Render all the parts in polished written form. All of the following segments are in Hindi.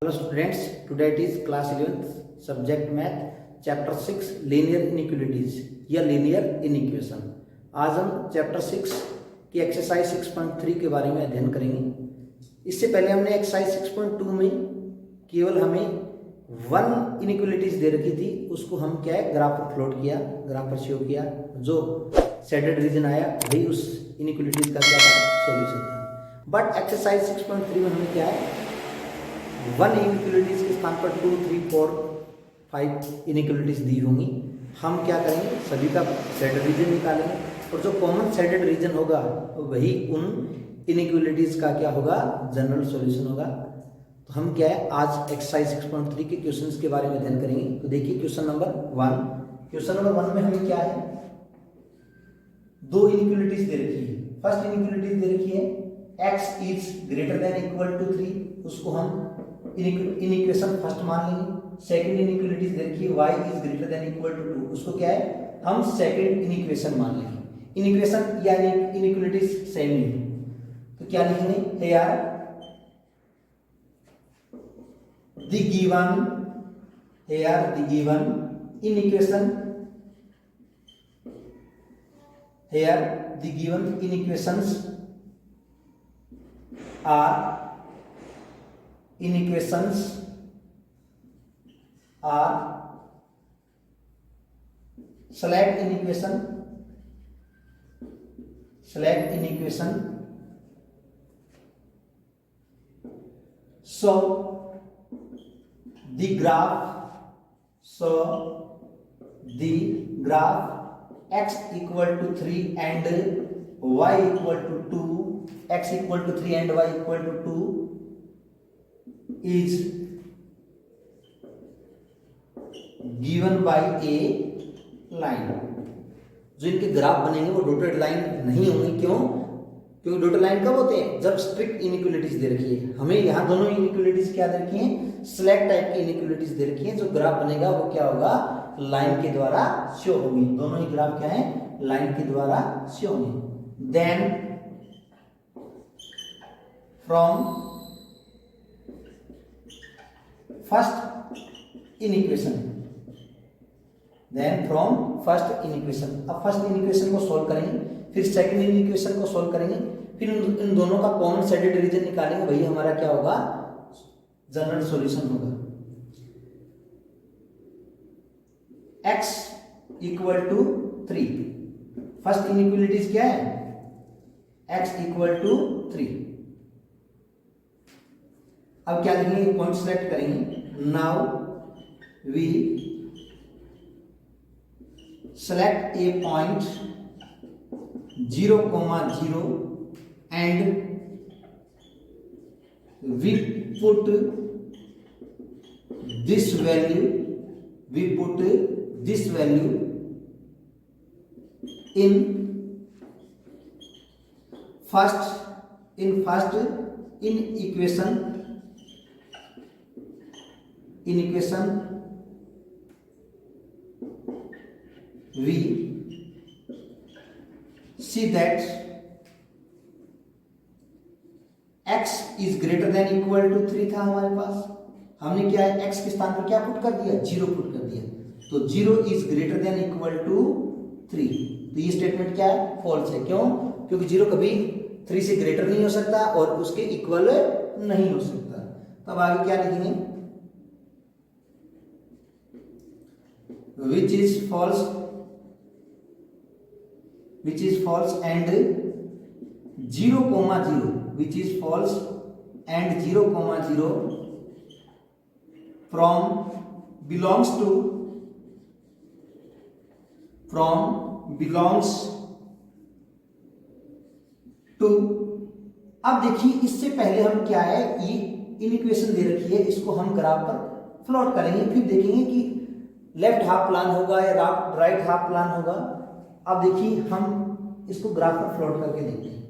Hello students, today it is class 11th subject math chapter 6 linear inequalities या linear inequation। आज हम चैप्टर 6 की एक्सरसाइज 6.3 के बारे में अध्ययन करेंगे। इससे पहले हमने एक्सरसाइज 6.2 में केवल हमें वन इनइक्वालिटीज दे रखी थी, उसको हम क्या है ग्राफ पर प्लॉट किया, ग्राफ पर शो किया, जो शेडेड रीजन आया वही उस इनइक्वालिटीज का क्या था सॉल्यूशन था। बट एक्सरसाइज 6.3 में हमें क्या है वन इनइक्वालिटीज के स्थान पर 2, 3, 4, 5 इनइक्वालिटीज दी होंगी। हम क्या करेंगे सभी का शेडेड रीजन निकालेंगे और जो कॉमन शेडेड रीजन होगा वही उन इनइक्वालिटीज का क्या होगा जनरल सॉल्यूशन होगा। तो हम क्या है आज एक्सरसाइज 6.3 के क्वेश्चंस के बारे में अध्ययन करेंगे। तो देखिए क्वेश्चन नंबर 1। क्वेश्चन नंबर 1 में हमें क्या है दो इनइक्वालिटीज दे रखी है। फर्स्ट इनइक्वालिटी दे रखी है x is greater than equal to 3, उसको हम इनइक्वेशन फर्स्ट मान लेंगे। सेकंड इनइक्वालिटी दे रखी है y is greater than equal to 2, उसको क्या है हम सेकंड इनइक्वेशन मान लेंगे। इनइक्वेशन या इनइक्वालिटीज सेम ही है तो क्या लिखेंगे यार the given inequation here the given inequations are select inequation so the graph x equal to 3 and y equal to 2, x equal to 3 and y equal to 2 is given by a line। जो इनके ग्राफ बनेंगे वो डॉटेड लाइन नहीं होंगे। क्यों? क्योंकि डॉटेड लाइन कब होते हैं जब स्ट्रिक्ट इनइक्वालिटीज दे रखी है। हमें यहाँ दोनों इनइक्वालिटीज क्या दे रखी हैं सिलेक्ट टाइप की इनइक्वालिटीज दे रखी है। जो ग्राफ बनेगा वो क्या होगा लाइन के द्वारा शो होगी। दोनों ही ग्राफ क्या है लाइन के द्वारा शो होंगे। देन फ्रॉम फर्स्ट इनइक्वेशन अब फर्स्ट इनइक्वेशन को सॉल्व करेंगे, फिर सेकंड इनइक्वेशन को सॉल्व करेंगे, फिर इन दोनों का कॉमन शेडेड रीजन निकालेंगे, वही हमारा क्या होगा जनरल सॉल्यूशन होगा। x equal to 3, first inequalities क्या है x इक्वल टू 3। अब क्या लिखेंगे पॉइंट सेलेक्ट करेंगे। Now we select a point 0, 0 and we put this value in first inequation we see that x is greater than equal to 3 था हमारे पास। हमने क्या है x के स्थान पर क्या पुट कर दिया 0 पुट कर दिया, तो 0 is greater than equal to 3। तो ये स्टेटमेंट क्या है फॉल्स है। क्यों? क्योंकि 0 कभी 3 से ग्रेटर नहीं हो सकता और उसके इक्वल नहीं हो सकता। तब आगे क्या लिखेंगे which is false and 0, 0 which is false and 0, 0 belongs to। अब देखिए इससे पहले हम क्या है ये इनइक्वेशन दे रखी है, इसको हम ग्राफ पर प्लॉट करेंगे, फिर देखेंगे कि लेफ्ट हाफ प्लान होगा या राइट हाफ प्लान होगा। अब देखिए हम इसको ग्राफ पर प्लॉट करके देखते हैं।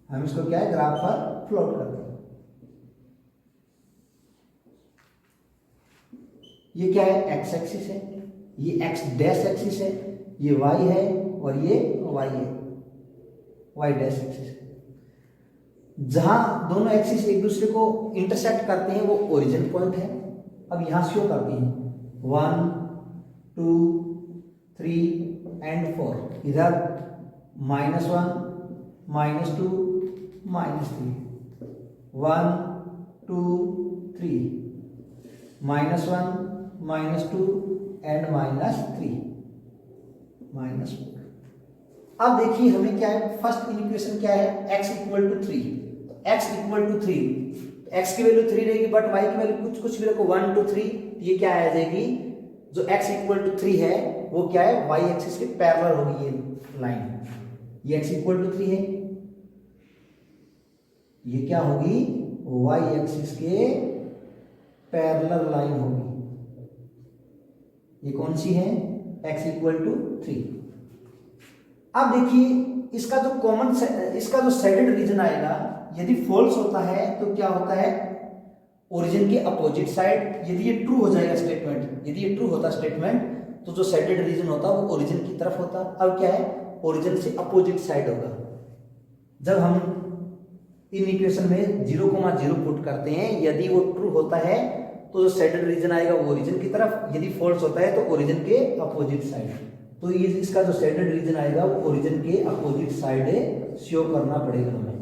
हम इसको क्या है ग्राफ पर प्लॉट करते हैं। ये क्या है एक्स एक्सिस है, ये एक्स डैश एक्सिस है, ये वाई है और ये वाई है, वाई डैश एक्सिस। जहां दोनों एक्सिस एक दूसरे को इंटरसेक्ट करते हैं वो ओरिजिन पॉइंट है। अब यहां शो करते हैं 1 2 3 एंड 4। इधर -1 -2 -3 1 2 3 -1 -2 एंड -3 -4। अब देखिए हमें क्या है, फर्स्ट इक्वेशन क्या है, x equal to 3। x equal to 3, x की वैल्यू 3 रहेगी बट y की वैल्यू कुछ भी रखो 1 2 3। ये क्या आ जाएगी, जो x इक्वल टू 3 है वो क्या है, y एक्सिस के पैरेलल होगी ये लाइन। ये x इक्वल टू 3 है, ये क्या होगी, y एक्सिस के पैरेलल लाइन होगी। ये कौन सी है, x इक्वल टू 3। अब देखिए इसका जो कॉमन, इसका जो शेडेड रीजन आएगा, यदि फॉल्स होता है तो क्या होता है, ओरिजिन के अपोजिट साइड। यदि ये ट्रू हो जाएगा स्टेटमेंट, यदि ये ट्रू होता स्टेटमेंट, तो जो शेडेड रीजन होता वो ओरिजिन की तरफ होता। अब क्या है, ओरिजिन से अपोजिट साइड होगा। जब हम इन इक्वेशन में 0,0 पुट करते हैं, यदि वो ट्रू होता है तो जो शेडेड रीजन आएगा वो ओरिजिन की तरफ, यदि फॉल्स होता है तो ओरिजिन के अपोजिट साइड। तो ये इसका जो शेडेड रीजन आएगा वो ओरिजिन के अपोजिट साइड शो करना पड़ेगा हमें।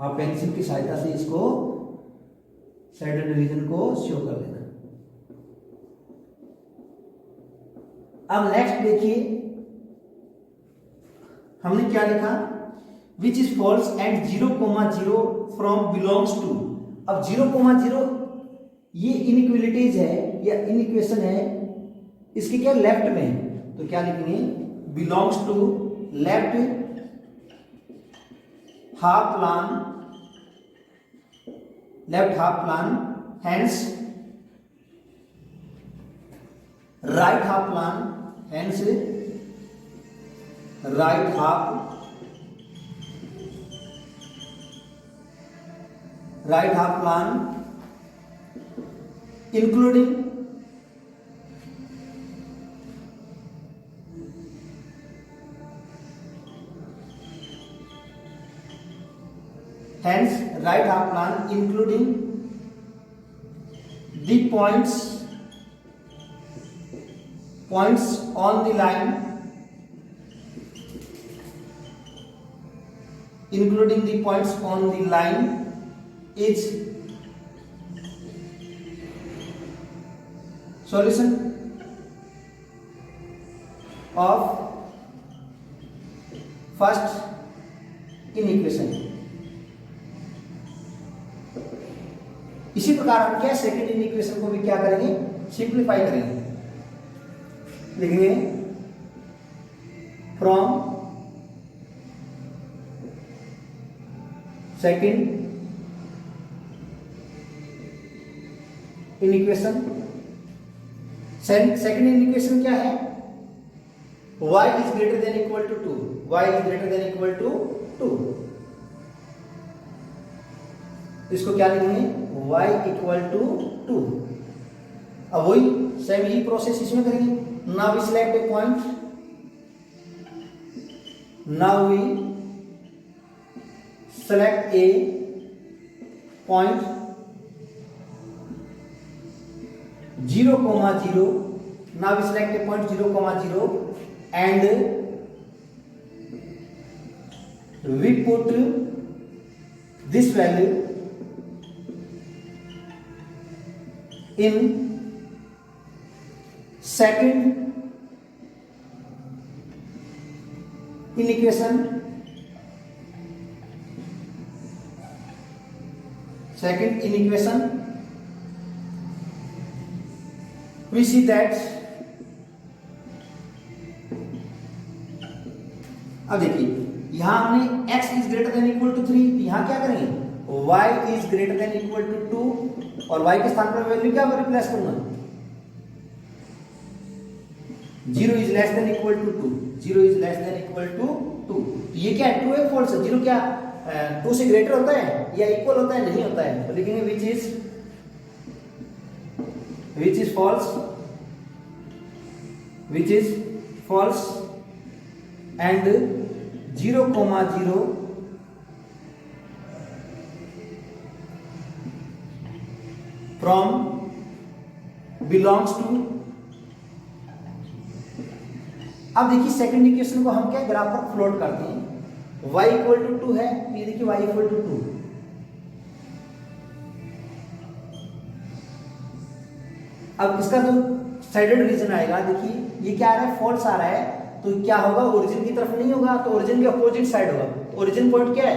आप पेंसिल की सहायता से इसको शेडेड रीजन को शो कर लेना। अब नेक्स्ट देखिए हमने क्या लिखा, which is false and 0,0 from belongs to. अब 0,0 ये इनइक्वालिटीज है या इनइक्वेशन है, इसके क्या लेफ्ट में, तो क्या लिखेंगे, belongs to left half plane, left half plane, hence right half plane, hence right half plane including hence right half plan including the points on the line, including the points on the line is solution of first equation. इसी प्रकार हम क्या सेकंड इक्वेशन को भी क्या करेंगे, सिंप्लीफाई करेंगे। लिखेंगे from second equation. Second equation क्या है, y is greater than equal to 2, y is greater than equal to 2। इसको क्या लिखेंगे, y इक्वल टू 2। अब वही सेम ही प्रोसेस इसमें करेंगे। Now we select a point, now we select a point 0,0. Now we select a point 0,0 and we put this value in second equation. Second equation we see that, अब देखिए यहां हमने x is greater than equal to 3, यहां क्या करेंगे, y is greater than equal to 2 और y के स्थान पर वैल्यू क्या रिप्लेस करूंगा, 0 is less than equal to 2, 0 is less than equal to 2। ये क्या है, ट्रू है फॉल्स है, 0 क्या 2 से ग्रेटर होता है या इक्वल होता है, नहीं होता है। तो लिखेंगे which is false, which is false and 0,0 from belongs to। अब देखिए सेकंड इक्वेशन को हम क्या ग्राफ पर प्लॉट करते हैं। y इक्वल टू 2 है, ये देखिए y इक्वल टू 2। अब इसका जो साइडेड रीजन आएगा, देखिए ये क्या आ रहा है, फॉल्स आ रहा है, तो क्या होगा, ओरिजिन की तरफ नहीं होगा, तो ओरिजिन के अपोजिट साइड होगा। ओरिजिन पॉइंट क्या है,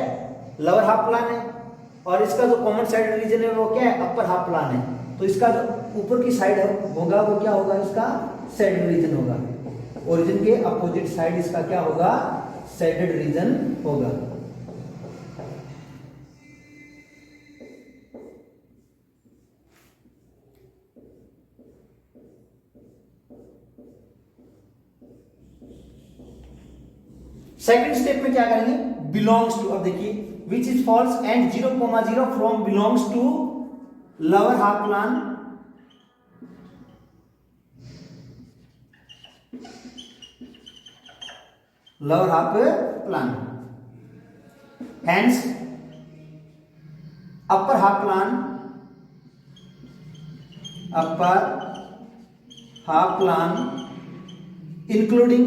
लोअर हाफ प्लान है, और इसका जो कॉमन साइड रीजन है वो क्या है, अपर हाफ प्लान है। तो इसका जो ऊपर की साइड होगा वो क्या होगा, इसका साइडेड रीजन होगा। ओरिजिन के अपोजिट साइड इसका क्या होगा, साइडेड रीजन होगा। सेकंड स्टेप में क्या करेंगे, बिलोंग्स टू। अब देखिए which is false and 0,0 from belongs to lower half plane, lower half plane, hence upper half plane, upper half plane including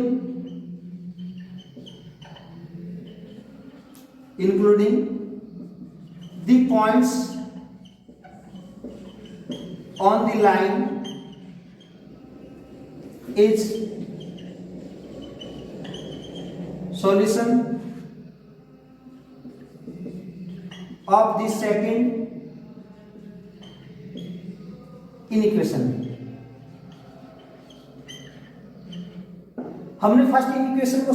the points on the line is solution of the second inequation। हमने फर्स्ट इक्वेशन को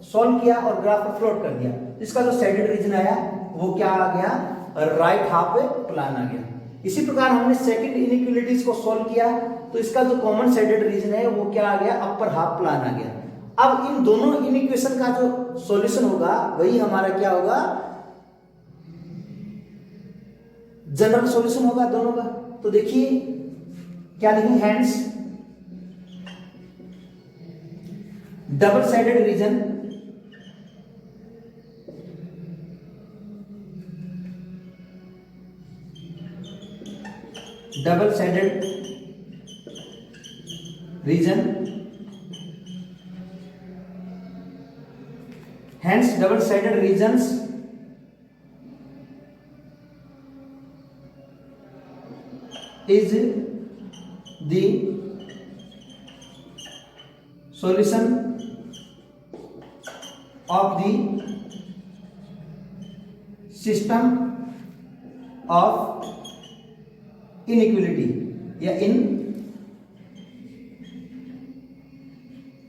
सॉल्व किया और ग्राफ पर प्लॉट कर दिया। इसका जो साइडेड रीजन आया वो क्या आ गया, राइट हाफ प्लान आ गया। इसी प्रकार हमने सेकंड इनइक्वालिटीज को सॉल्व किया, तो इसका जो कॉमन साइडेड रीजन है वो क्या आ गया, अपर हाफ प्लान आ गया। अब इन दोनों इनइक्वेशन का जो सॉल्यूशन होगा वही हमारा क्या होगा, जनरल सॉल्यूशन होगा दोनों का। तो देखिए क्या लिखेंगे, hence double shaded region double sided region, hence double sided regions is the solution of the system of inequality या इन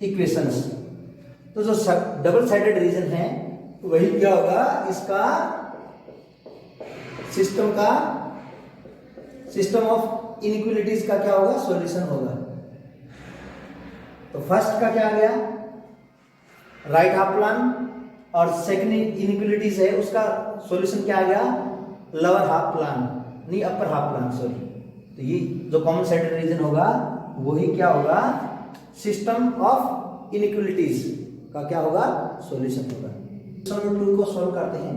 इक्वेशंस। तो जो डबल साइडेड रीजन है वही क्या होगा, इसका सिस्टम ऑफ इनइक्वलिटीज का क्या होगा, सॉल्यूशन होगा। तो फर्स्ट का क्या आ गया, राइट हाफ प्लान, और सेकंड इनइक्वलिटीज है उसका सॉल्यूशन क्या आ गया, लोअर हाफ प्लान, नहीं अपर हाफ प्लान, सॉरी। तो ये जो कॉमन साइडेड रीजन होगा वही क्या होगा, सिस्टम ऑफ इनइक्वलिटीज का क्या होगा, सॉल्यूशन होगा। क्वेश्चन नंबर 2 को सॉल्व करते हैं।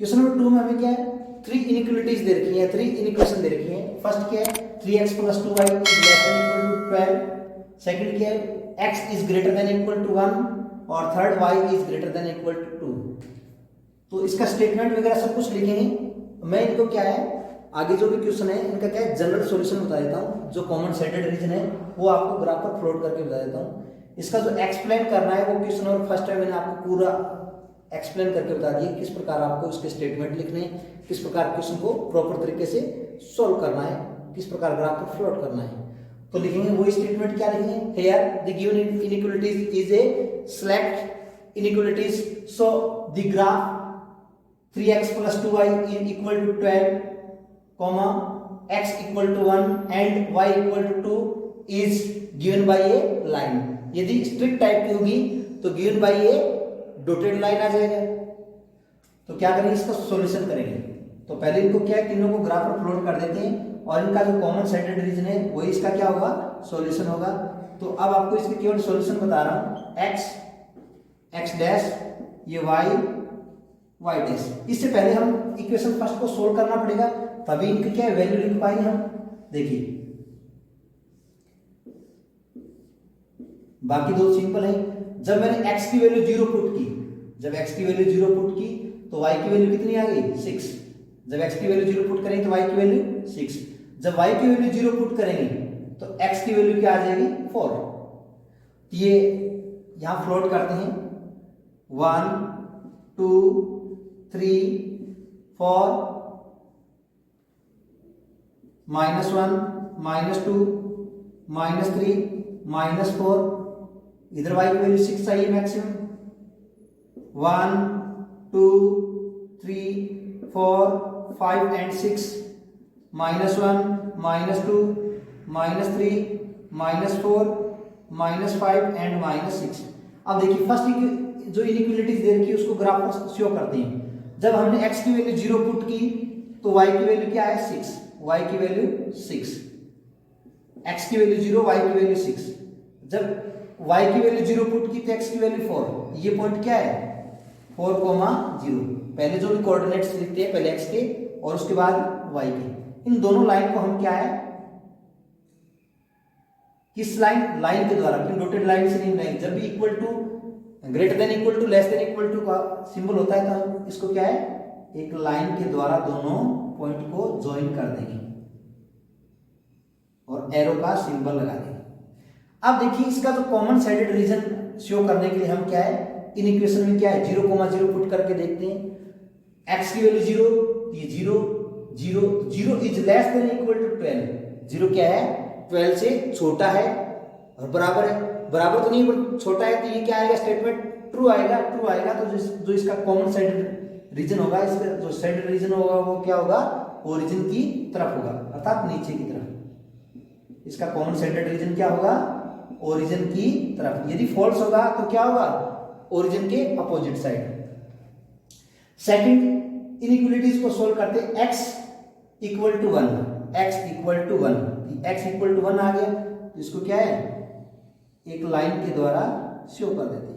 क्वेश्चन नंबर 2 में हमें क्या है, 3 इनइक्वलिटीज दे रखी है, 3 इनइक्वेशन दे रखी है। फर्स्ट क्या है, 3x + 2y ≤ 12। सेकंड क्या है, x is greater than equal to 1, और third y is greater than equal to 2। तो इसका स्टेटमेंट वगैरह सब कुछ लिखेंगे। मैं इनको क्या है, आगे जो भी क्वेश्चन है इनका क्या है, जनरल सॉल्यूशन बता देता हूँ। जो कॉमन साइडेड रीजन है वो आपको ग्राफ पर प्लॉट करके बता देता हूँ। इसका जो एक्सप्लेन करना है वो क्वेश्चन और फर्स्ट टाइम मैंने आपको पूरा एक्सप्लेन करके बता दिया, किस प्रकार आपको इसके स्टेटमेंट लिखने हैं, किस प्रकार क्वेश्चन को प्रॉपर तरीके से सोल्व करना है, किस प्रकार ग्राफ पर प्लॉट करना है। तो लिखेंगे वही स्टेटमेंट, क्या लिखेंगे, here the given inequalities is a select inequalities, so the graph 3x + 2y = 12, x = 1 and y = 2 is given by a line। यदि स्ट्रिक्ट टाइप की होगी तो given by a dotted line आ जाएगा। तो क्या करेंगे, इसका सॉल्यूशन करेंगे। तो पहले इनको क्या है, तीनों को ग्राफ पर प्लॉट कर देते हैं और इनका जो कॉमन साइडेड रीजन है वही इसका क्या होगा, सॉल्यूशन होगा। तो अब आपको इसके केवल सॉल्यूशन बता रहा हूं, एक्स डैश, ये वाई डैश। इससे पहले हम इक्वेशन फर्स्ट को सोल्व करना पड़ेगा, तभी इनकी क्या वैल्यू लिख पाएंगे हम। देखिए बाकी दो सिंपल है। जब मैंने x की वैल्यू 0 पुट की, जब x की वैल्यू 0 पुट की तो y की वैल्यू कितनी आ गई, 6। जब x की वैल्यू 0 पुट करेंगे तो y की वैल्यू 6। जब y की वैल्यू 0 पुट करेंगे तो x की वैल्यू क्या आ जाएगी, 4। ये यहां फ्लोट करते हैं, 1 2 3 4 -1 -2 -3 -4, इधर y की वैल्यू 6 चाहिए मैक्सिमम। 1 2 3 4 5 and 6, -1 -2 -3 -4 -5 and -6। अब देखिए फर्स्ट जो इनइक्वालिटीज दे रखी है उसको ग्राफ पर शो करते हैं। जब हमने x की वैल्यू 0 पुट की तो y की वैल्यू क्या है, 6। y की वैल्यू 6, x की वैल्यू 0, y की वैल्यू 6। जब y की वैल्यू 0 पुट की तो x की वैल्यू 4। ये पॉइंट क्या है, 4,0। पहले जो भी कोऑर्डिनेट्स लिखते हैं, पहले x के और उसके बाद y के। इन दोनों लाइन को हम क्या है, किस लाइन के द्वारा, डॉटेड लाइन से नहीं बनाएंगे। जब भी equal to, greater than equal to, less than equal to का सिंबल होता है तो हम इसको क्या है, एक लाइन के द्वारा दोनों पॉइंट को ज्वाइन कर देंगे और एरो का सिंबल लगा देंगे। अब देखिए इसका जो कॉमन साइडेड रीजन शो करने के लिए हम क्या है, इन इक्वेशन में क्या है, 0,0 पुट करके देखते हैं। x की वैल्यू 0, ये 0 0 0 is less than equal to 12। 0 क्या है, 12 से छोटा है और बराबर है, बराबर तो नहीं पर छोटा है, तो ये क्या आएगा, स्टेटमेंट ट्रू आएगा। ट्रू आएगा तो जो इसका कॉमन साइडेड रीजन होगा, इसका जो साइडेड रीजन होगा वो क्या होगा, ओरिजिन की तरफ होगा, अर्थात नीचे की तरफ। इसका कॉमन साइडेड रीजन क्या होगा, ओरिजिन की तरफ। यदि फॉल्स होगा तो क्या होगा, ओरिजिन के अपोजिट साइड। सेकंड इनइक्वालिटीज को सोल्व करते हैं, x equal to 1, x equal to 1, x equal to 1 आ गया तो इसको क्या है, एक लाइन के द्वारा शो कर देते हैं।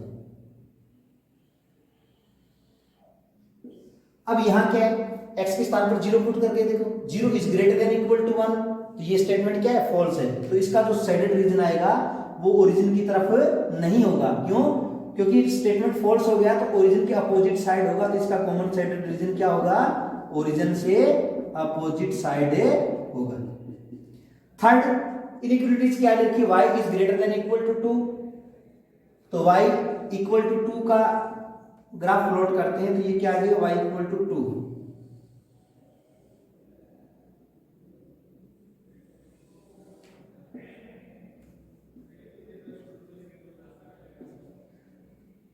अब यहां क्या है, x के स्थान पर 0 पुट करके देखो, 0 is greater than equal to 1, तो ये स्टेटमेंट क्या है, फॉल्स है। तो इसका जो साइडेड रीजन आएगा वो ओरिजिन की तरफ नहीं होगा। क्यों, क्योंकि स्टेटमेंट फॉल्स हो गया तो ओरिजिन के अपोजिट साइड होगा, तो इसका कॉमन साइडेड रीजन क्या होगा, ओरिजिन से अपोजिट साइड होगा। थर्ड इनइक्वालिटीज क्या लिखी, y is greater than equal to 2, तो y इक्वल टू 2 का ग्राफ प्लॉट करते हैं तो ये क्या आ जाएगा, y equal to 2।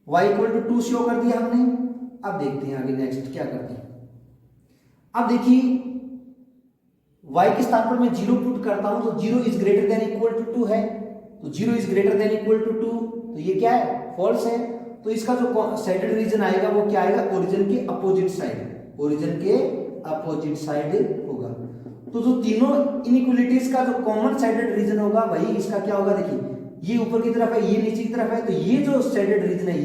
y equal to 2 show कर दिया हमने। अब देखते हैं आगे नेक्स्ट क्या करते हैं। अब देखिए y के स्थान पर मैं 0 पुट करता हूं तो 0 is greater than equal to 2 है, तो 0 is greater than equal to 2, तो ये क्या है, फॉल्स है। तो इसका जो साइडेड रीजन आएगा वो क्या आएगा, ओरिजिन के अपोजिट साइड, ओरिजिन के अपोजिट साइड होगा। तो जो तीनों इनइक्वालिटीज का जो कॉमन साइडेड रीजन होगा वही इसका क्या होगा, देखिए ये ऊपर की तरफ है, ये नीचे की तरफ है, तो ये जो साइडेड रीजन है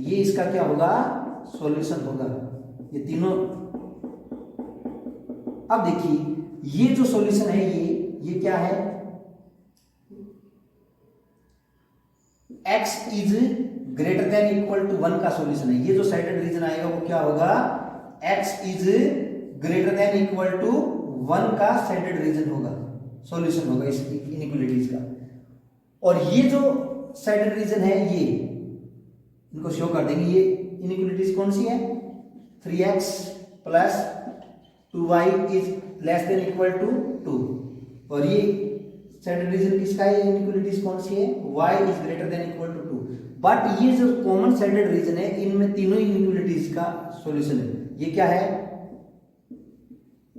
ये इसका क्या होगा, सॉल्यूशन होगा, ये तीनों। अब देखिए ये जो सॉल्यूशन है ये क्या है, x is greater than equal to 1 का सॉल्यूशन है। ये जो साइडेड रीजन आएगा वो क्या होगा, x is greater than equal to 1 का साइडेड रीजन होगा, सॉल्यूशन होगा इस इनइक्वालिटीज का। और ये जो साइडेड रीजन है ये इनको शो कर देंगे। ये इनइक्वालिटीज कौन सी है, 3x plus 2y is less than equal to 2, और ये साइडेड रीजन किसका है, इनइक्वालिटीज कौन सी है, y is greater than equal to 2। But ये जो कॉमन साइडेड रीजन है इनमें तीनों इनइक्वालिटीज का सॉल्यूशन है। ये क्या है,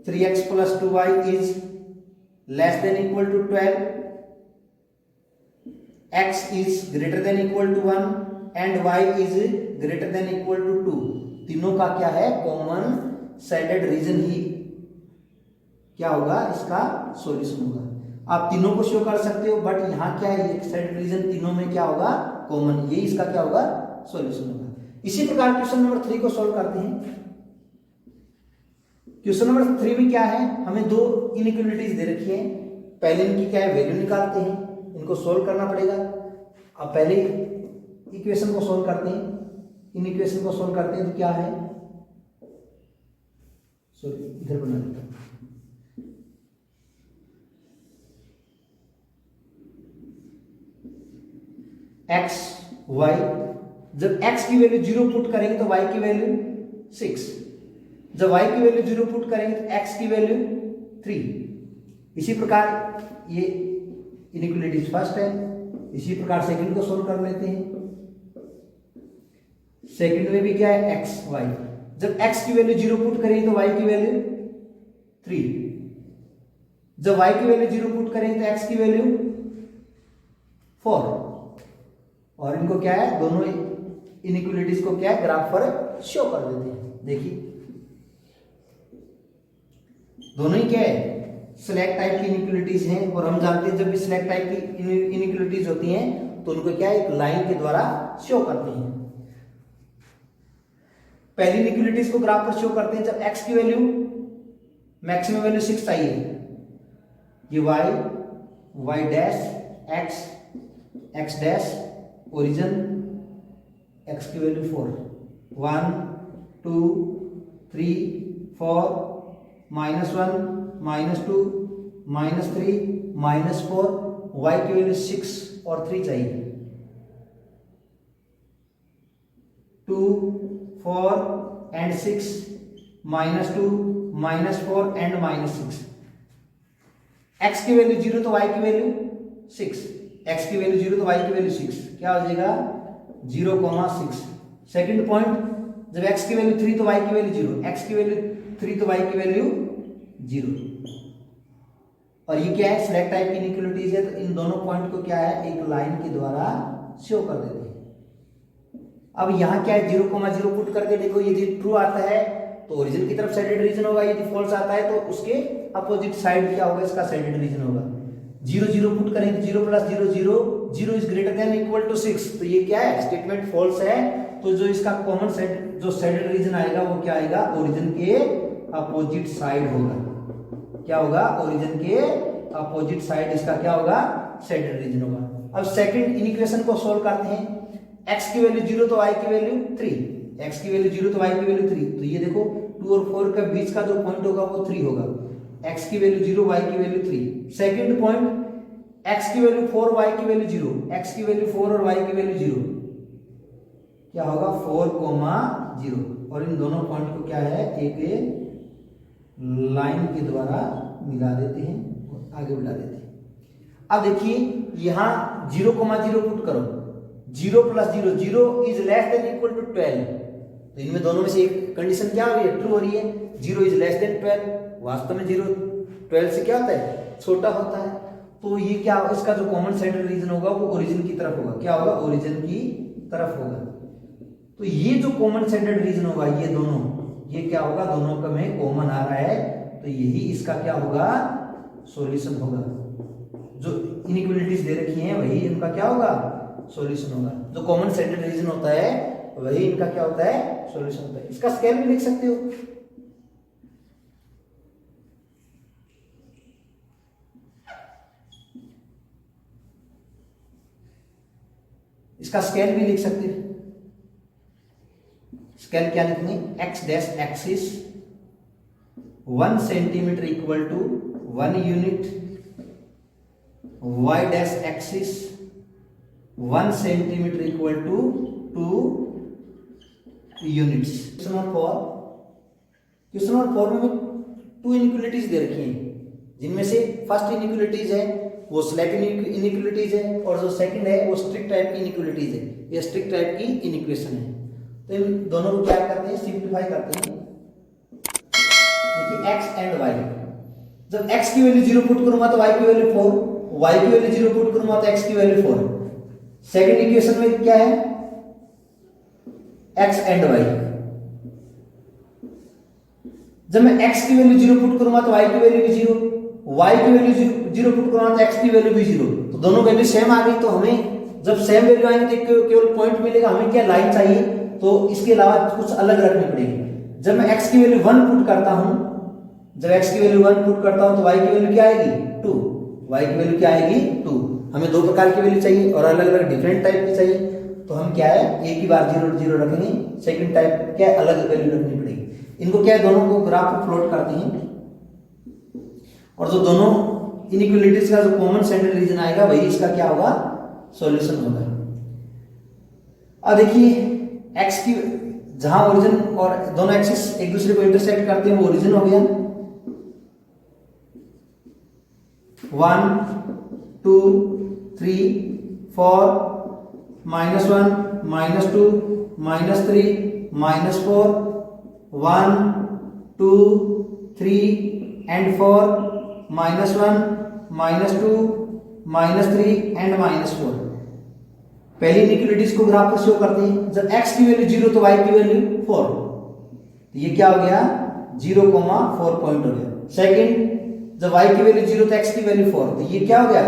3x plus 2y is less than equal to 12, x is greater than equal to 1 and y is greater than equal to 2। तीनों का क्या है, कॉमन शेडेड रीजन ही क्या होगा, इसका सॉल्यूशन होगा। आप तीनों को शो कर सकते हो, बट यहाँ क्या है, एक शेडेड रीजन तीनों में क्या होगा, कॉमन, ये इसका क्या होगा, सॉल्यूशन होगा। इसी प्रकार क्वेश्चन नंबर 3 को सॉल्व करते हैं। क्वेश्चन नंबर 3 में क्या है, हमें दो इनइक्वालिटीज दे रखी है। पहले इनकी क्या है, वैल्यू निकालते हैं, इनको सोल्व करना पड़ेगा। अब पहले इक्वेशन को सोल्व करते हैं, इन इक्वेशन को सोल्व करते हैं तो क्या है, सॉरी इधर बना देता हूं। एक्स वाई, जब x की वैल्यू 0 पुट करेंगे तो y की वैल्यू 6, जब y की वैल्यू 0 पुट करेंगे तो x की वैल्यू 3। इसी प्रकार ये इनइक्वालिटीज फर्स्ट है। इसी प्रकार सेकंड को सोल्व कर लेते हैं। सेकंड में भी क्या है, x y, जब x की वैल्यू 0 पुट करेंगे तो y की वैल्यू 3, जब y की वैल्यू 0 पुट करेंगे तो x की वैल्यू 4। और इनको क्या है, दोनों इनइक्वालिटीज को क्या है, ग्राफ पर शो कर देते हैं। देखिए दोनों ही क्या है, सिलेक्ट टाइप की इनइक्वालिटीज हैं, और हम जानते हैं जब भी सिलेक्ट टाइप की इनइक्वालिटीज होती हैं तो उनको क्या है, एक लाइन के द्वारा शो करते हैं। पहली इनइक्वालिटीज को ग्राफ पर शो करते हैं जब x की वैल्यू मैक्सिमम वैल्यू 6 चाहिए, ये y dash x dash origin x की वैल्यू 4, 1 2 3 4 -1 -2 -3 -4, y की वैल्यू 6 और 3 चाहिए, 2 4 and 6 -2 -4 and -6। x की वैल्यू 0 तो y की वैल्यू 6, x की वैल्यू 0 तो y की वैल्यू 6, क्या हो जाएगा 0,6। सेकंड पॉइंट, जब x की वैल्यू 3 तो y की वैल्यू 0, x की वैल्यू 3 तो y की वैल्यू 0। और ये क्या है, सिलेक्ट टाइप की इनइक्वालिटीज है, तो इन दोनों पॉइंट को क्या है, एक लाइन के द्वारा शो कर देते हैं। अब यहाँ क्या है, 0,0 पुट करके देखो, यदि ट्रू आता है तो ओरिजिन की तरफ शेडेड रीजन होगा, यदि फॉल्स आता है तो उसके अपोजिट साइड क्या होगा, इसका शेडेड रीजन होगा। 0 0 पुट करेंगे, 0 + 0 0, 0 is greater than equal to 6, तो ये क्या है, स्टेटमेंट फॉल्स है। तो जो इसका कॉमन सेट जो शेडेड रीजन आएगा वो क्या आएगा, ओरिजिन के अपोजिट साइड होगा। क्या होगा, ओरिजिन के अपोजिट साइड इसका क्या होगा, शेडेड रीजन होगा। अब सेकंड इक्वेशन को सोल्व करते हैं। x की वैल्यू 0 तो y की वैल्यू 3, x की वैल्यू 0 तो y की वैल्यू 3, तो ये देखो 2 और 4 के बीच का जो पॉइंट होगा वो 3 होगा। x की वैल्यू 0, y की वैल्यू 3। सेकंड पॉइंट, x की वैल्यू 4, y की वैल्यू 0, x की वैल्यू 4 और y की वैल्यू 0, क्या होगा 4,0। और इन दोनों पॉइंट को क्या है, एक लाइन के द्वारा मिला देते हैं और आगे बढ़ा देते हैं। अब देखिए यहां 0,0 पुट करो, 0 + 0 0 is less than equal to 12, तो इनमें दोनों में से एक कंडीशन क्या हो रही है, ट्रू हो रही है। 0 इज लेस देन 12, वास्तव में 0 12 से क्या होता है, छोटा होता है। तो ये क्या, इसका जो कॉमन सेंटर रीजन होगा वो ओरिजिन की तरफ होगा। क्या होगा, ओरिजिन की तरफ होगा। तो ये जो कॉमन सेंटर्ड रीजन होगा, ये दोनों, ये क्या होगा, दोनों का में कॉमन आ रहा है, तो यही इसका क्या होगा, सॉल्यूशन होगा। जो इनइक्वालिटीज दे रखी हैं वही इनका क्या होगा, सॉल्यूशन होगा। जो कॉमन सेंटर्ड रीजन होता है वही इनका क्या होता है, सॉल्यूशन होता है। इसका स्केल भी लिख सकते हो। इसका स्केल भी लिख सकते हैं। स्केल क्या लिखेंगे, x dash axis 1 centimetre equal to 1 unit, y dash axis 1 centimetre equal to 2 units. Question number 4 में 2 इनइक्वालिटीज दे रखी हैं, जिनमें से फर्स्ट इनइक्वालिटीज है वो सिलेक्ट इनइक्वालिटीज है, और जो सेकंड है वो स्ट्रिक्ट टाइप की इनइक्वालिटीज है। ये स्ट्रिक्ट टाइप की इनइक्वेशन है। तो इन दोनों को क्या करते हैं, सिंप्लीफाई करते हैं। देखिए x एंड y, जब x की वैल्यू 0 पुट करूंगा तो y की वैल्यू 4, y की वैल्यू 0 पुट करूंगा तो x की वैल्यू 4। सेकंड इक्वेशन में क्या है, x एंड y, जब मैं x की वैल्यू 0 पुट करूंगा तो y की वैल्यू भी 0, y की वैल्यू 0 पुट करूंगा तो x की वैल्यू भी 0। तो दोनों वैल्यू सेम आ गई। तो हमें जब सेम वैल्यू आएंगे तो केवल पॉइंट मिलेगा, हमें क्या लाइन चाहिए, तो इसके अलावा कुछ अलग रखनी पड़ेगी। जब मैं x की वैल्यू 1 पुट करता हूं, जब x की वैल्यू 1 पुट करता हूं तो y की वैल्यू क्या आएगी 2, y की वैल्यू क्या आएगी 2। हमें दो प्रकार की वैल्यू चाहिए और अलग अलग डिफरेंट टाइप की चाहिए। तो हम क्या है एक ही बार 0 0 रखेंगे, सेकंड टाइप क्या अलग वैल्यू रखनी पड़ेगी। इनको क्या है दोनों को ग्राफ पर प्लॉट करते हैं और जो दोनों इनइक्वालिटीज का जो कॉमन सेंटर रीजन आएगा वही इसका क्या होगा सॉल्यूशन होगा। अब देखिए x की जहां ओरिजिन और दोनों एक्सिस एक दूसरे को इंटरसेक्ट करते हैं वो ओरिजिन हो गया 1 2 3 4 -1 -2 -3 -4 1 2 3 and 4 -1 -2 -3 and -4। पहली इनइक्वालिटीज को ग्राफ पर शो करते हैं। जब x की वैल्यू 0 तो y की वैल्यू 4, तो ये क्या हो गया 0,4 पॉइंट हो गया। सेकंड जब y की वैल्यू 0 तो x की वैल्यू 4, तो ये क्या हो गया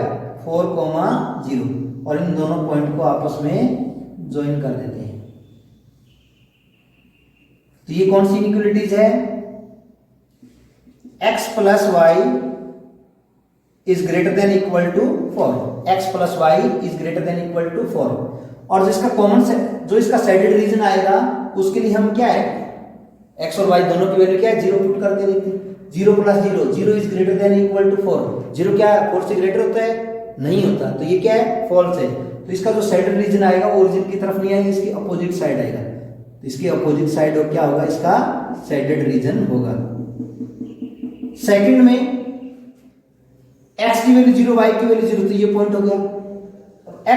4,0 और इन दोनों पॉइंट को आपस में ज्वाइन कर देते हैं। तो ये कौन सी इनइक्वालिटीज है, x plus y is greater than equal to 4, x plus y is greater than equal to 4। और जिसका कॉमन जो इसका साइडेड रीजन आएगा उसके लिए हम क्या है x और y दोनों की वैल्यू क्या है 0 पुट करके देखते हैं। 0 plus 0 0 is greater than equal to 4। 0 क्या है 4 से ग्रेटर होता है नहीं होता, तो ये क्या है फॉल्स है। तो इसका जो साइडेड रीजन आएगा वो ओरिजिन की तरफ नहीं आएगा, इसकी अपोजिट साइड आएगा। तो इसकी अपोजिट साइड क्या होगा इसका साइडेड रीजन होगा। सेकंड में x की वैल्यू 0 y की वैल्यू 0, तो ये पॉइंट हो गया।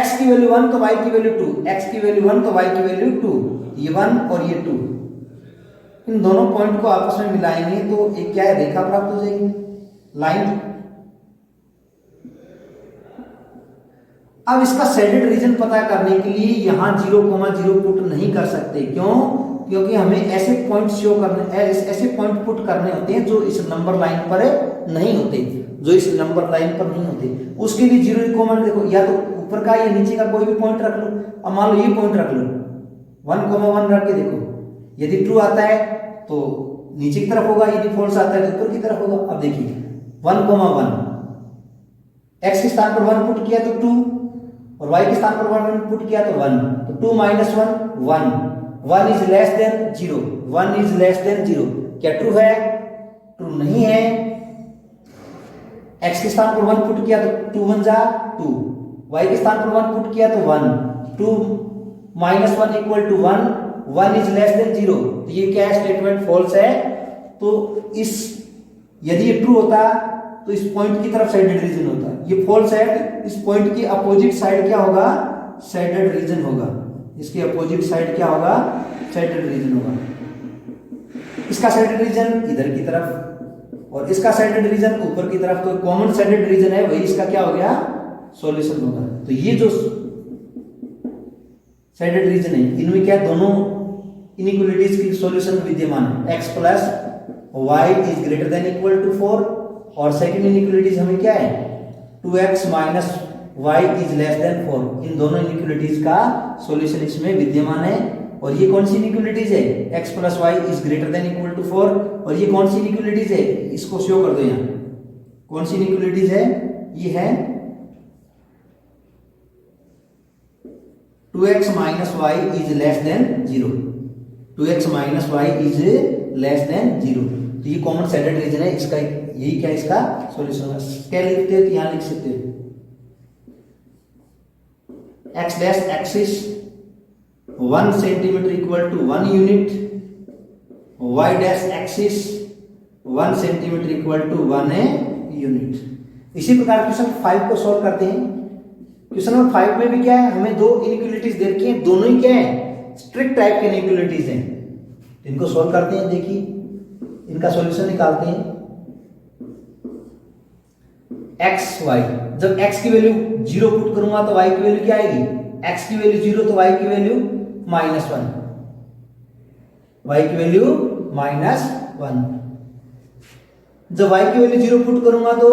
x की वैल्यू 1 तो y की वैल्यू 2, x की वैल्यू 1 तो y की वैल्यू 2, ये 1 और ये 2। इन दोनों पॉइंट को आपस में मिलाएंगे तो एक क्या है रेखा प्राप्त हो जाएगी लाइन। अब इसका साइडेड रीजन पता करने के लिए यहां 0,0 पुट नहीं कर सकते। क्यों? क्योंकि हमें ऐसे पॉइंट शो करने ऐसे पॉइंट पुट करने होते हैं जो इस नंबर लाइन पर नहीं होते, जो इस नंबर लाइन पर नहीं होते। उसके लिए 0 कॉमन देखो, या तो ऊपर का या नीचे का कोई भी पॉइंट रख लो। अब मान लो ये पॉइंट रख लो 1,1 रख के देखो, यदि ट्रू आता है तो नीचे की तरफ होगा, यदि फॉल्स आता है तो ऊपर की तरफ होगा। अब देखिए 1,1 x के स्थान पर 1 पुट किया तो 2 और y के स्थान पर 1 पुट किया तो 1, तो 2 - 1 1 is less than 0, 1 is less than 0। क्या ट्रू है? ट्रू नहीं है। x के स्थान पर 1 पुट किया तो 2 1 जा 2, y के स्थान पर 1 पुट किया तो 1, 2 - 1 equal to 1, 1 is less than 0। तो ये क्या है स्टेटमेंट फॉल्स है। तो इस यदि ये ट्रू होता तो इस पॉइंट की तरफ साइडेड रीजन होता, ये फॉल्स है। इस पॉइंट की अपोजिट साइड क्या होगा साइडेड रीजन होगा। इसके अपोजिट साइड क्या होगा साइडेड रीजन होगा। इसका साइडेड रीजन इधर की तरफ और इसका साइडेड रीजन ऊपर की तरफ, तो कॉमन साइडेड रीजन है वही इसका क्या हो गया सॉल्यूशन होगा। तो ये जो साइडेड रीजन है इनमें क्या दोनों इनइक्वालिटीज की सॉल्यूशन विद्यमान है। x plus y is greater than equal to 4 और सेकंड इनइक्वालिटीज हमें क्या है 2x minus y is less than 4। इन दोनों इनइक्वालिटीज का सॉल्यूशन इसमें विद्यमान है। और ये कौन सी इनइक्वालिटीज है x plus y is greater than equal to 4। और ये कौन सी इनइक्वालिटीज है इसको शो कर दो यहाँ, कौन सी इनइक्वालिटीज है ये है 2x minus y is less than 0, 2x minus y is less than 0। तो ये कॉमन साइडेड रीजन है, इसका यही क्या इसका सॉल्यूशन है। क्या लिखते हैं तो यहां लिख सकते हैं x dash axis 1 centimetre equal to 1 unit, y dash axis 1 centimetre equal to 1 unit. इसी प्रकार क्वेश्चन 5 को सॉल्व करते हैं। क्वेश्चन नंबर 5 में भी क्या है हमें दो इनइक्वालिटीज दे रखी हैं, दोनों ही क्या है स्ट्रिक्ट टाइप के इनइक्वालिटीज हैं। इनको सॉल्व करते हैं, देखिए इनका सॉल्यूशन निकालते हैं। x y, जब x की वैल्यू 0 पुट करूंगा तो y की वैल्यू क्या आएगी, x की वैल्यू 0 तो y की वैल्यू -1, y की वैल्यू -1। जब y की वैल्यू 0 पुट करूंगा तो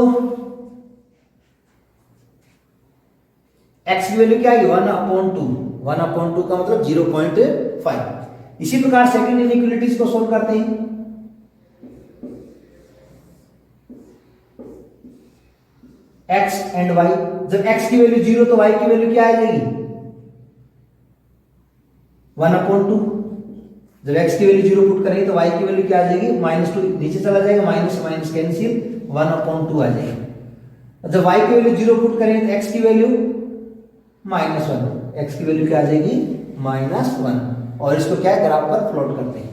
x की वैल्यू क्या आएगी 1/2। 1/2 का मतलब 0.5। इसी प्रकार सेकंड इनइक्वालिटीज को सोल्व करते हैं। x एंड y, जब x की वैल्यू 0 तो y की वैल्यू क्या आ जाएगी 1/2। जब x की वैल्यू 0 पुट करेंगे तो y की वैल्यू क्या आ जाएगी -2, नीचे चला जाएगा, माइनस माइनस कैंसिल, 1/2 आ जाएगा। जब y की वैल्यू 0 पुट करेंगे तो x की वैल्यू -1, x की वैल्यू क्या आ जाएगी -1। और इसको क्या है ग्राफ पर प्लॉट करते हैं।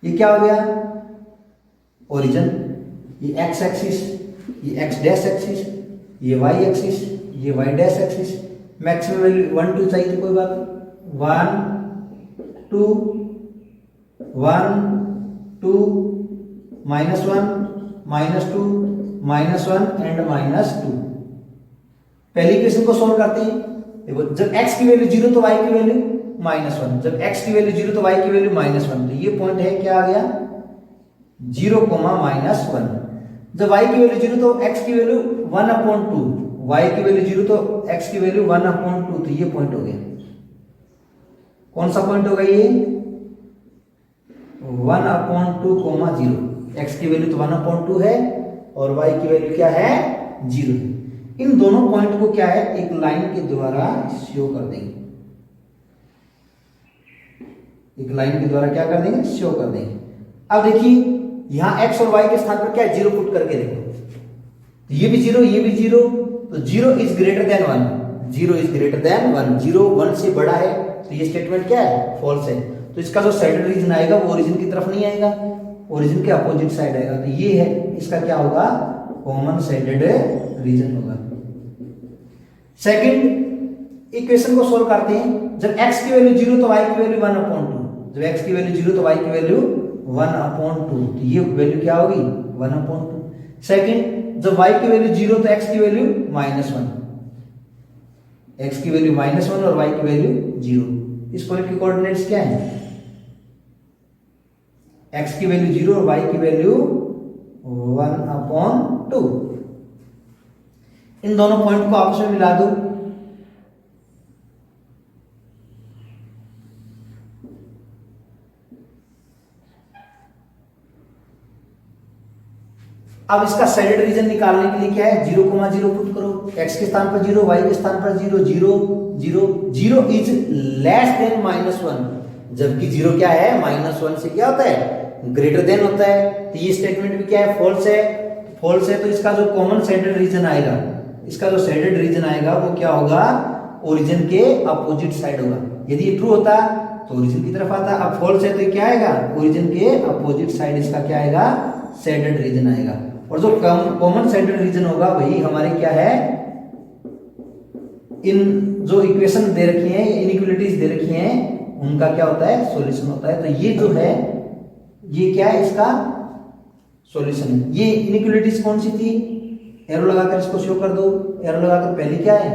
ये क्या हो गया ओरिजिन, ये x एक्सिस, ये x डैश एक्सिस, ये y एक्सिस, ये y dash axis. Maximum value 1 2 चाहिए तो कोई बात नहीं, 1 2 1 2 -1 -2 -1 एंड -2। पहली इक्वेशन को सोल्व करते हैं। देखो जब x की वैल्यू 0 तो y की वैल्यू -1, जब x की वैल्यू 0 तो y की वैल्यू -1, तो ये पॉइंट है क्या आ गया 0, -1। जब y की वैल्यू 0 तो x की वैल्यू 1/2, y की वैल्यू 0 तो x की वैल्यू 1/2, तो ये पॉइंट हो गया। कौन सा पॉइंट होगा ये 1/2, 0। x की वैल्यू तो 1/2 है और y की वैल्यू क्या है 0 है। इन दोनों पॉइंट को क्या है एक लाइन के द्वारा शो कर देंगे, एक लाइन के द्वारा क्या कर देंगे शो कर देंगे। अब देखिए यहां x और y के स्थान पर क्या है 0 पुट करके देखो, ये भी 0 ये भी 0, तो 0 is greater then 1, 0 is greater then 1, 0 1 से बड़ा है, तो ये स्टेटमेंट क्या है फॉल्स है। तो इसका जो साइड रीजन आएगा वो ओरिजिन की तरफ नहीं आएगा, ओरिजिन के अपोजिट साइड आएगा, तो ये है इसका क्या होगा कॉमन साइडेड रीजन होगा। सेकंड इक्वेशन को सोल्व करते हैं। जब x की वैल्यू 0 तो y की वैल्यू 1/2, जब x की वैल्यू 0 तो y की वैल्यू 1/2, तो ये वैल्यू क्या होगी 1/2। सेकंड जब y की वैल्यू 0 तो x की वैल्यू -1, x की वैल्यू -1 और y की वैल्यू 0। इस पॉइंट के कोऑर्डिनेट्स क्या हैं x की वैल्यू 0 और y की वैल्यू 1/2। इन दोनों पॉइंट को आपस में मिला दो, अब इसका साइडेड रीजन निकालने के लिए क्या है 0, 0 पुट करो, x के स्थान पर 0, y के स्थान पर 0, 0 0 0 इज लेस देन -1, जबकि 0 क्या है -1 से क्या होता है ग्रेटर देन होता है, तो ये स्टेटमेंट भी क्या है फॉल्स है। फॉल्स है तो इसका जो कॉमन साइडेड रीजन आएगा, इसका जो साइडेड रीजन आएगा वो क्या होगा ओरिजिन के अपोजिट साइड होगा। यदि ये ट्रू होता तो ओरिजिन की तरफ आता, अब फॉल्स है तो क्या आएगा ओरिजिन के अपोजिट साइड इसका क्या आएगा साइडेड रीजन आएगा। और जो कॉमन साइडेड रीजन होगा वही हमारे क्या है इन जो इक्वेशन दे रखी है इनइक्वालिटीज दे रखी हैं उनका क्या होता है सॉल्यूशन होता है। तो ये जो है ये क्या है इसका सॉल्यूशन है। ये इनइक्वालिटीज कौन सी थी एरो लगाकर इसको शो कर दो, एरो लगाकर पहली क्या है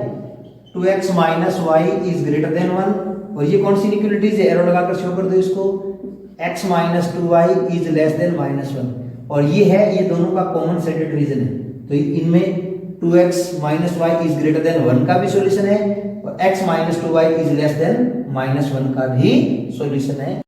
2x - y is greater then 1, और ये कौन सी इनइक्वालिटीज है एरो लगाकर शो कर दो इसको x - 2y is less then -1, और ये है ये दोनों का कॉमन साइडेड रीजन है। तो इनमें 2x - y is greater then 1 का भी सॉल्यूशन है और x - 2y is less then -1 का भी सॉल्यूशन है।